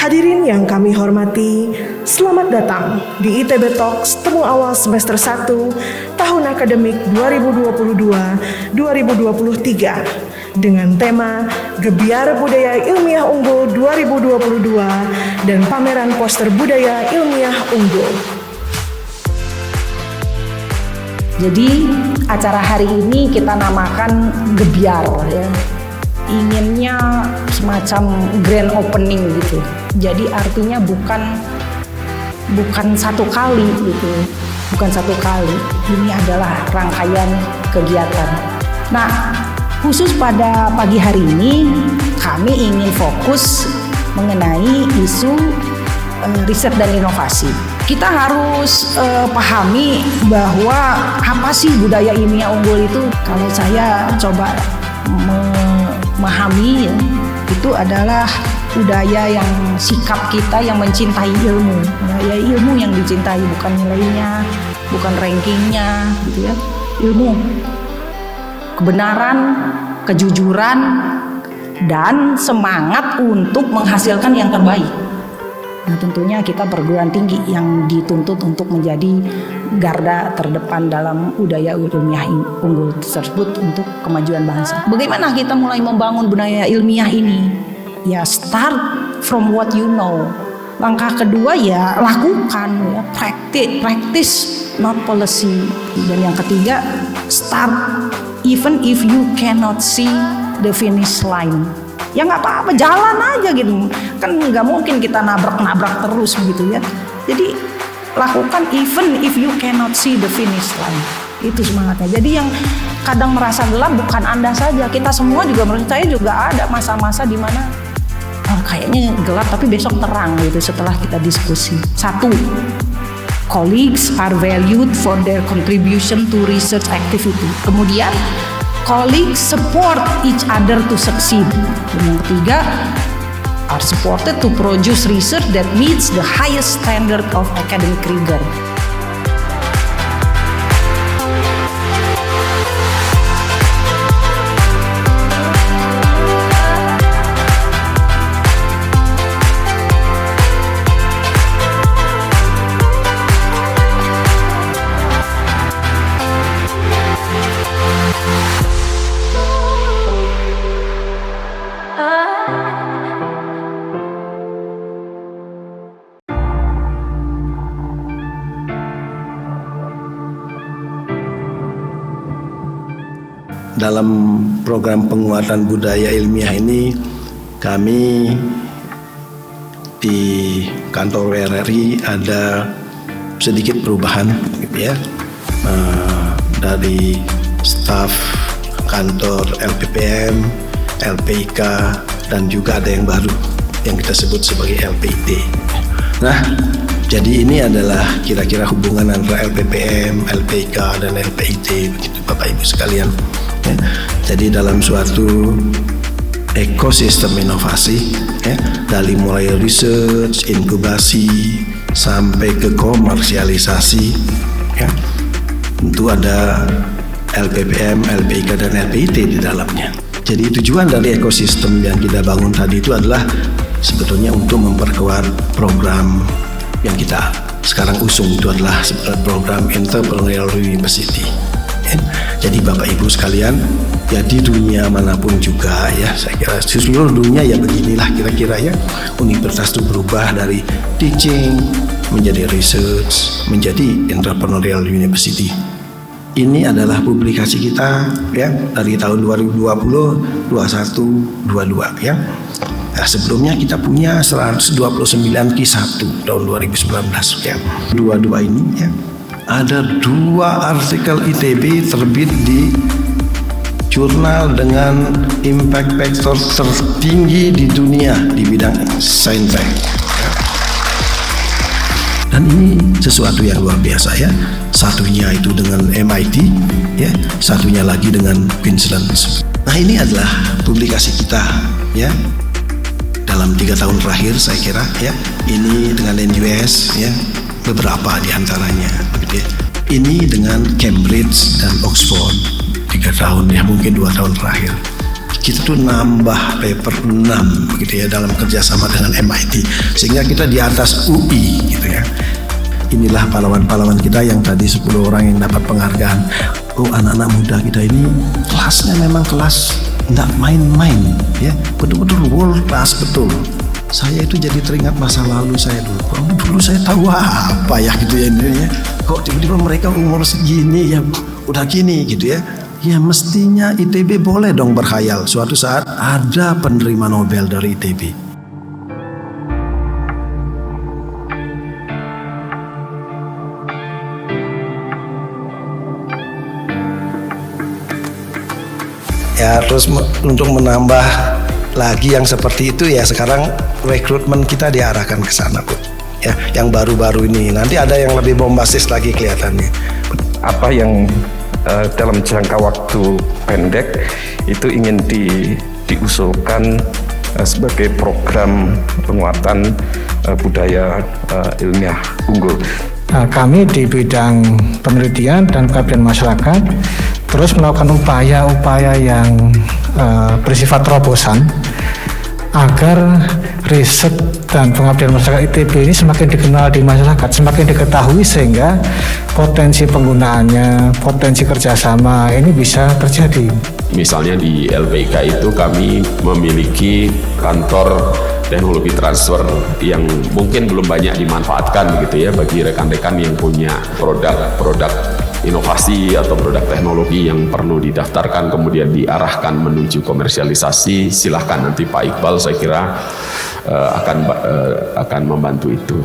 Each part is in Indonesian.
Hadirin yang kami hormati, selamat datang di ITB Talks Temu Awal Semester 1 tahun akademik 2022-2023 dengan tema Gebiar Budaya Ilmiah Unggul 2022 dan pameran poster budaya ilmiah unggul. Jadi acara hari ini kita namakan Gebiar ya. Inginnya semacam grand opening gitu. Jadi artinya bukan satu kali gitu. Bukan satu kali. Ini adalah rangkaian kegiatan. Nah, khusus pada pagi hari ini kami ingin fokus mengenai isu riset dan inovasi. Kita harus pahami bahwa apa sih budaya ilmiah unggul itu. Kalau saya coba memahami ya, itu adalah budaya yang sikap kita yang mencintai ilmu. Budaya ilmu yang dicintai, bukan nilainya, bukan rankingnya gitu ya. Ilmu, kebenaran, kejujuran, dan semangat untuk menghasilkan yang terbaik. Nah, tentunya kita perguruan tinggi yang dituntut untuk menjadi garda terdepan dalam budaya ilmiah unggul tersebut untuk kemajuan bangsa. Bagaimana kita mulai membangun budaya ilmiah ini? Ya, start from what you know. Langkah kedua ya lakukan, ya practice not policy. Dan yang ketiga, start even if you cannot see the finish line. Ya nggak apa-apa, jalan aja gitu. Kan nggak mungkin kita nabrak terus begitu ya. Jadi lakukan even if you cannot see the finish line. Itu semangatnya. Jadi yang kadang merasa gelap bukan Anda saja. Kita semua juga, menurut saya juga ada masa-masa di mana kayaknya gelap tapi besok terang gitu setelah kita diskusi. 1. Colleagues are valued for their contribution to research activity. Kemudian colleagues support each other to succeed. Dan yang ketiga, are supported to produce research that meets the highest standard of academic rigor. Dalam program penguatan budaya ilmiah ini, kami di kantor RRI ada sedikit perubahan gitu ya, dari staf kantor LPPM, LPIK, dan juga ada yang baru yang kita sebut sebagai LPIT. Nah, jadi ini adalah kira-kira hubungan antara LPPM, LPIK, dan LPIT begitu Bapak Ibu sekalian. Ya, jadi dalam suatu ekosistem inovasi ya, dari mulai research, inkubasi sampai ke komersialisasi ya, tentu ada LPPM, LPIK, dan LPIT di dalamnya. Jadi tujuan dari ekosistem yang kita bangun tadi itu adalah sebetulnya untuk memperkuat program yang kita sekarang usung, itu adalah program Entrepreneurial University. Jadi Bapak Ibu sekalian, ya di dunia manapun juga ya, saya kira seluruh dunia ya beginilah kira-kira ya, universitas itu berubah dari teaching menjadi research, menjadi entrepreneurial university. Ini adalah publikasi kita ya dari tahun 2020, 21, 22 ya. Nah, sebelumnya kita punya 129 Q1 tahun 2019 ya. 22 ini ya. Ada 2 artikel ITB terbit di jurnal dengan impact factor tertinggi di dunia di bidang saintek. Dan ini sesuatu yang luar biasa ya. Satunya itu dengan MIT ya, satunya lagi dengan Queensland. Nah, ini adalah publikasi kita ya dalam 3 tahun terakhir saya kira ya. Ini dengan NUS ya, beberapa di antaranya begitu ya. Ini dengan Cambridge dan Oxford 3 tahun ya, mungkin 2 tahun terakhir. kita tuh nambah paper 6 gitu ya dalam kerjasama dengan MIT, sehingga kita di atas UI gitu ya. Inilah pahlawan-pahlawan kita yang tadi 10 orang yang dapat penghargaan. Oh, anak-anak muda kita ini kelasnya memang kelas nggak main-main ya, betul-betul world class betul. Saya itu jadi teringat masa lalu saya dulu. Oh, dulu saya tahu apa ya gitu ya, kok tiba-tiba mereka umur segini ya udah gini gitu ya. Ya mestinya ITB boleh dong berkhayal suatu saat ada penerima Nobel dari ITB. Ya terus untuk menambah lagi yang seperti itu ya, sekarang rekrutmen kita diarahkan ke sana, Bu. Ya, yang baru-baru ini nanti ada yang lebih bombastis lagi kelihatannya. Apa yang dalam jangka waktu pendek itu ingin diusulkan sebagai program penguatan budaya ilmiah unggul. Kami di bidang penelitian dan pengabdian masyarakat terus melakukan upaya-upaya yang bersifat terobosan agar riset dan pengabdian masyarakat ITB ini semakin dikenal di masyarakat, semakin diketahui, sehingga potensi penggunaannya, potensi kerjasama ini bisa terjadi. Misalnya di LPIK itu kami memiliki kantor teknologi transfer yang mungkin belum banyak dimanfaatkan gitu ya bagi rekan-rekan yang punya produk inovasi atau produk teknologi yang perlu didaftarkan kemudian diarahkan menuju komersialisasi. Silahkan nanti Pak Iqbal saya kira akan membantu itu.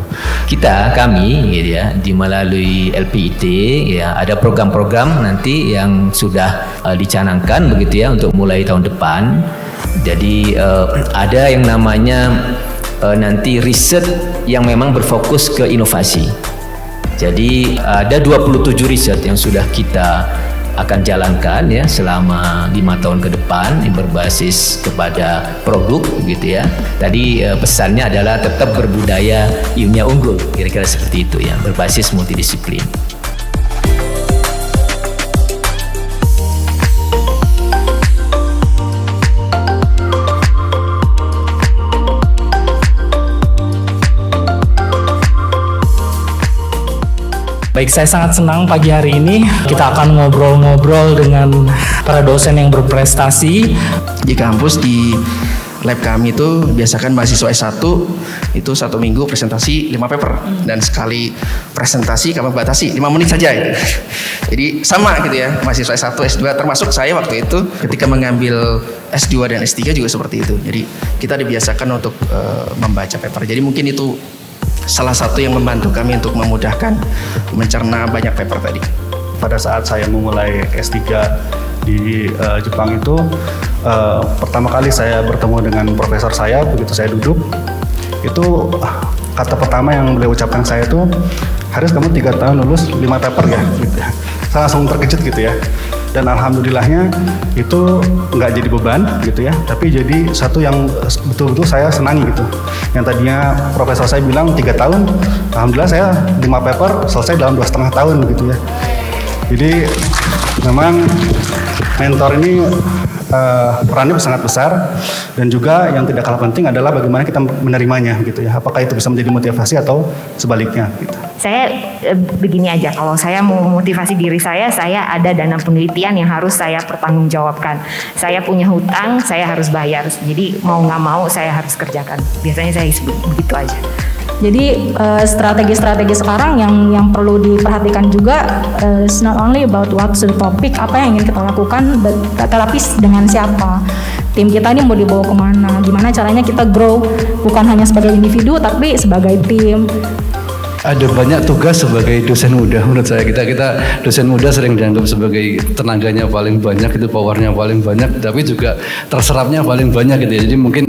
Kami gitu ya, di melalui LPIT ya, ada program-program nanti yang sudah dicanangkan begitu ya untuk mulai tahun depan. Jadi ada yang namanya nanti riset yang memang berfokus ke inovasi. Jadi ada 27 riset yang sudah kita akan jalankan ya selama 5 tahun ke depan yang berbasis kepada produk gitu ya. Tadi pesannya adalah tetap berbudaya ilmiah unggul, kira-kira seperti itu ya, berbasis multidisiplin. Baik, saya sangat senang pagi hari ini kita akan ngobrol-ngobrol dengan para dosen yang berprestasi. Di kampus, di lab kami itu biasakan mahasiswa S1 itu 1 minggu presentasi 5 paper, dan sekali presentasi kami batasi 5 menit saja gitu. Jadi sama gitu ya, mahasiswa S1, S2 termasuk saya waktu itu ketika mengambil S2 dan S3 juga seperti itu. Jadi kita dibiasakan untuk membaca paper. Jadi mungkin itu salah satu yang membantu kami untuk memudahkan mencerna banyak paper tadi. Pada saat saya memulai S3 di Jepang itu, pertama kali saya bertemu dengan profesor saya, begitu saya duduk, itu kata pertama yang beliau ucapkan saya itu, Haris kamu 3 tahun lulus 5 paper ya, gitu ya. Saya langsung terkejut gitu ya. Dan alhamdulillahnya itu nggak jadi beban gitu ya, tapi jadi satu yang betul-betul saya senangi gitu. Yang tadinya profesor saya bilang 3 tahun, alhamdulillah saya 5 paper selesai dalam 2,5 tahun gitu ya. Jadi memang mentor ini perannya sangat besar, dan juga yang tidak kalah penting adalah bagaimana kita menerimanya gitu ya. Apakah itu bisa menjadi motivasi atau sebaliknya gitu. Saya begini aja, kalau saya mau memotivasi diri saya ada dana penelitian yang harus saya pertanggungjawabkan. Saya punya hutang, saya harus bayar. Jadi mau nggak mau saya harus kerjakan. Biasanya saya begitu aja. Jadi strategi-strategi sekarang yang perlu diperhatikan juga, it's not only about what's the topic, apa yang ingin kita lakukan, tetapi dengan siapa. Tim kita ini mau dibawa kemana, gimana caranya kita grow, bukan hanya sebagai individu tapi sebagai tim. Ada banyak tugas sebagai dosen muda. Menurut saya kita dosen muda sering dianggap sebagai tenaganya paling banyak, itu powernya paling banyak, tapi juga terserapnya paling banyak gitu ya. Jadi mungkin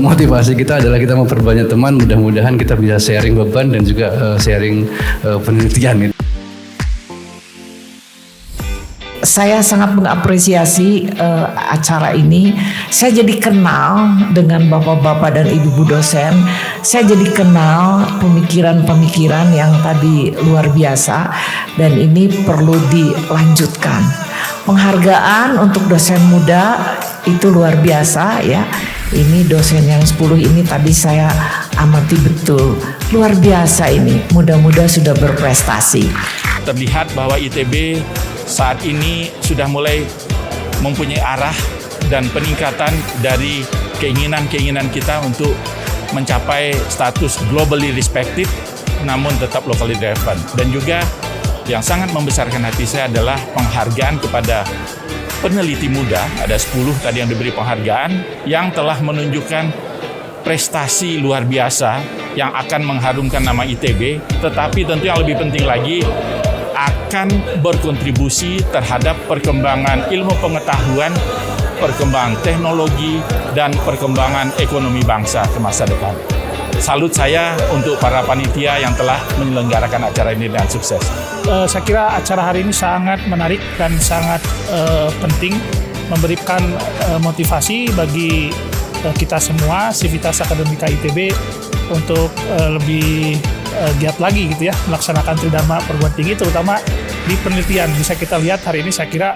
motivasi kita adalah kita memperbanyak teman, mudah-mudahan kita bisa sharing beban dan juga sharing penelitian gitu. Saya sangat mengapresiasi acara ini. Saya jadi kenal dengan bapak-bapak dan ibu-ibu dosen. Saya jadi kenal pemikiran-pemikiran yang tadi luar biasa, dan ini perlu dilanjutkan. penghargaan untuk dosen muda itu luar biasa ya. Ini dosen yang 10 ini tadi saya amati betul. Luar biasa ini, muda-muda sudah berprestasi. Terlihat bahwa ITB saat ini sudah mulai mempunyai arah dan peningkatan dari keinginan-keinginan kita untuk mencapai status globally respected namun tetap locally relevant. Dan juga yang sangat membesarkan hati saya adalah penghargaan kepada peneliti muda, ada 10 tadi yang diberi penghargaan, yang telah menunjukkan prestasi luar biasa yang akan mengharumkan nama ITB, tetapi tentu yang lebih penting lagi akan berkontribusi terhadap perkembangan ilmu pengetahuan, perkembangan teknologi, dan perkembangan ekonomi bangsa ke masa depan. Salut saya untuk para panitia yang telah menyelenggarakan acara ini dengan sukses. Saya kira acara hari ini sangat menarik dan sangat penting, memberikan motivasi bagi kita semua, Sivitas Akademika ITB untuk lebih giat lagi gitu ya, melaksanakan Tridharma perguruan tinggi, terutama di penelitian. Bisa kita lihat hari ini, saya kira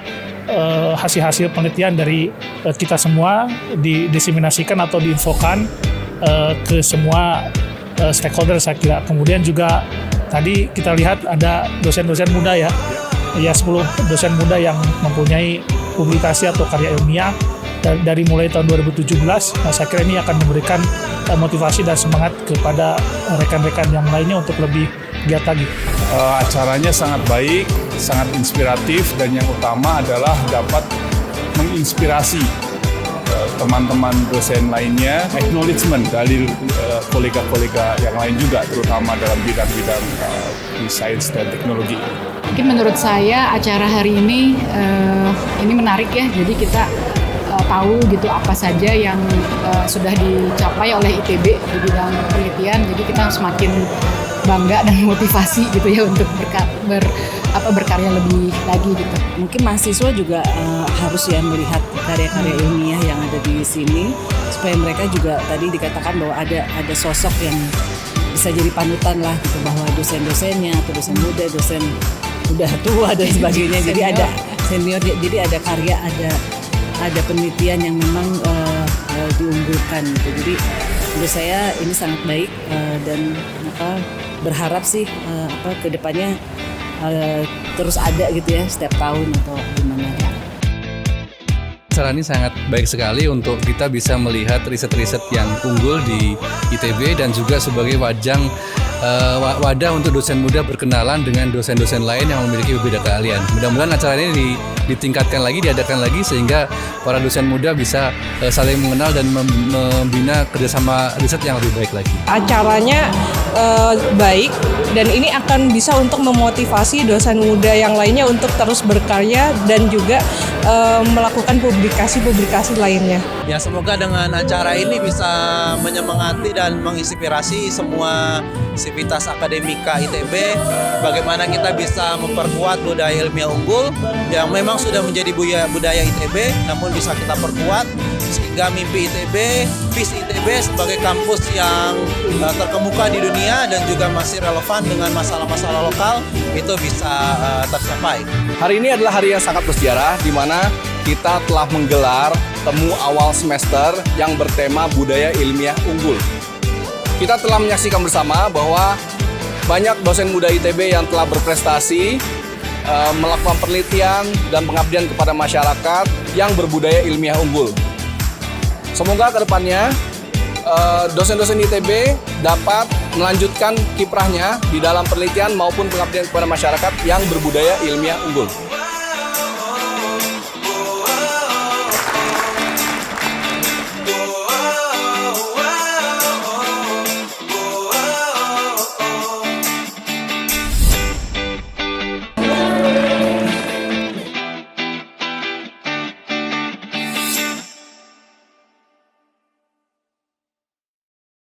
hasil-hasil penelitian dari kita semua didiseminasikan atau diinfokan ke semua stakeholder, saya kira. Kemudian juga tadi kita lihat ada dosen-dosen muda ya 10 dosen muda yang mempunyai publikasi atau karya ilmiah dari mulai tahun 2017. Nah, saya kira ini akan memberikan motivasi dan semangat kepada rekan-rekan yang lainnya untuk lebih giat lagi. Acaranya sangat baik, sangat inspiratif, dan yang utama adalah dapat menginspirasi teman-teman dosen lainnya, acknowledgement dari kolega-kolega yang lain juga, terutama dalam bidang-bidang di sains dan teknologi. Mungkin menurut saya acara hari ini menarik ya, jadi kita tahu gitu apa saja yang sudah dicapai oleh ITB di bidang penelitian, jadi kita semakin bangga dan motivasi gitu ya untuk berkarya lebih lagi gitu. Mungkin mahasiswa juga harus ya melihat karya-karya ilmiah yang ada di sini, supaya mereka juga tadi dikatakan bahwa ada sosok yang bisa jadi panutan lah gitu, bahwa dosen-dosennya atau dosen muda, dosen udah tua dan sebagainya. Jadi ada senior, jadi ada karya, ada penelitian yang memang diunggulkan gitu. Jadi menurut saya ini sangat baik dan berharap sih ke depannya terus ada gitu ya setiap tahun atau gimana. Acara ini sangat baik sekali untuk kita bisa melihat riset-riset yang unggul di ITB dan juga sebagai wadah untuk dosen muda berkenalan dengan dosen-dosen lain yang memiliki berbeda keahlian. Mudah-mudahan acara ini ditingkatkan lagi, diadakan lagi sehingga para dosen muda bisa saling mengenal dan membina kerjasama riset yang lebih baik lagi. Acaranya baik dan ini akan bisa untuk memotivasi dosen muda yang lainnya untuk terus berkarya dan juga melakukan publikasi-publikasi lainnya. Ya, semoga dengan acara ini bisa menyemangati dan menginspirasi semua Sivitas Akademika ITB bagaimana kita bisa memperkuat budaya ilmiah unggul yang memang sudah menjadi budaya ITB, namun bisa kita perkuat sehingga mimpi ITB, visi ITB sebagai kampus yang terkemuka di dunia dan juga masih relevan dengan masalah-masalah lokal itu bisa tercapai. Hari ini adalah hari yang sangat bersejarah di mana kita telah menggelar temu awal semester yang bertema budaya ilmiah unggul. Kita telah menyaksikan bersama bahwa banyak dosen muda ITB yang telah berprestasi, melakukan penelitian dan pengabdian kepada masyarakat yang berbudaya ilmiah unggul. Semoga ke depannya dosen-dosen ITB dapat melanjutkan kiprahnya di dalam penelitian maupun pengabdian kepada masyarakat yang berbudaya ilmiah unggul.